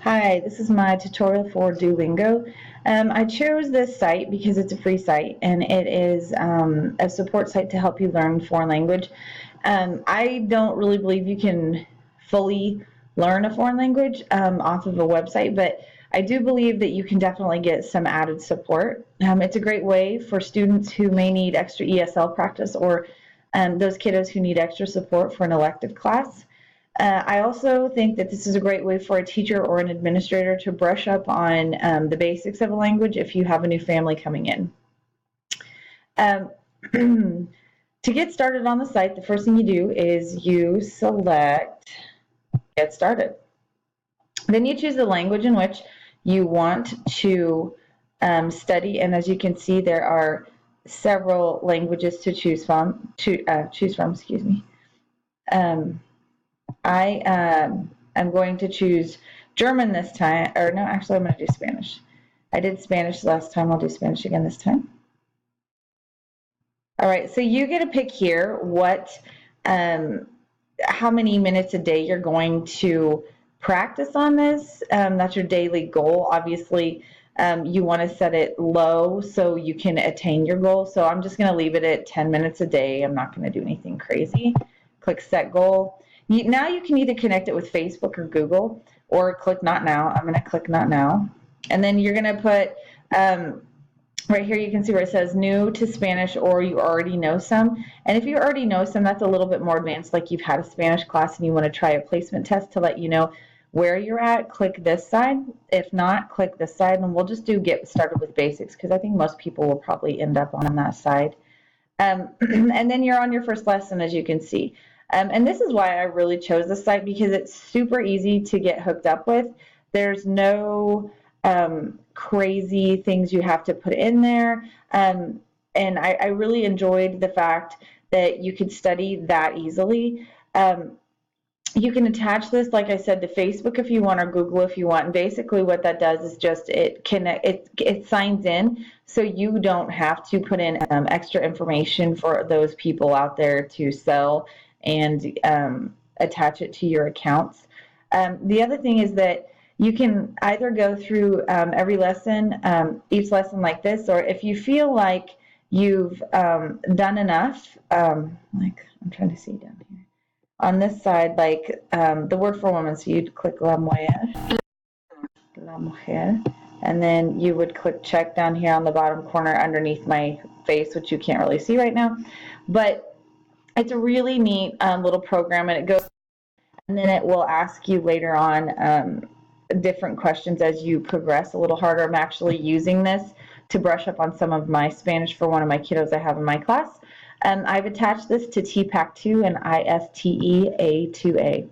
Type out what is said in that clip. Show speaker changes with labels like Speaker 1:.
Speaker 1: Hi, this is my tutorial for Duolingo. I chose this site because it's a free site and it is a support site to help you learn foreign language. I don't really believe you can fully learn a foreign language off of a website, but I do believe that you can definitely get some added support. It's a great way for students who may need extra ESL practice or those kiddos who need extra support for an elective class. I also think that this is a great way for a teacher or an administrator to brush up on the basics of a language if you have a new family coming in. Um, to get started on the site, the first thing you do is you select Get Started. Then you choose the language in which you want to study, and as you can see, there are several languages to choose from. Excuse me. I am going to choose German this time, or no, actually I'm going to do Spanish. I did Spanish last time, I'll do Spanish again this time. All right, so you get to pick here how many minutes a day you're going to practice on this. That's your daily goal. Obviously, you want to set it low so you can attain your goal. So I'm just going to leave it at 10 minutes a day. I'm not going to do anything crazy. Click Set Goal. Now you can either connect it with Facebook or Google, or click Not Now. I'm going to click Not Now. And then you're going to put, right here you can see where it says new to Spanish, or you already know some. And if you already know some, that's a little bit more advanced, like you've had a Spanish class and you want to try a placement test to let you know where you're at. Click this side. If not, click this side, and we'll just do Get Started with Basics, because I think most people will probably end up on that side. And then you're on your first lesson, as you can see. And this is why I really chose this site, because it's super easy to get hooked up with. There's no crazy things you have to put in there. And I really enjoyed the fact that you could study that easily. You can attach this, like I said, to Facebook if you want, or Google if you want. And basically what that does is just it signs in, so you don't have to put in extra information for those people out there to sell and attach it to your accounts. The other thing is that you can either go through every lesson, each lesson like this, or if you feel like you've done enough, like I'm trying to see down here. On this side, like the word for woman, so you'd click la mujer, and then you would click check down here on the bottom corner underneath my face, which you can't really see right now. But it's a really neat little program, and it goes, and then it will ask you later on different questions as you progress a little harder. I'm actually using this to brush up on some of my Spanish for one of my kiddos I have in my class. I've attached this to TPAC2 and ISTEA2A.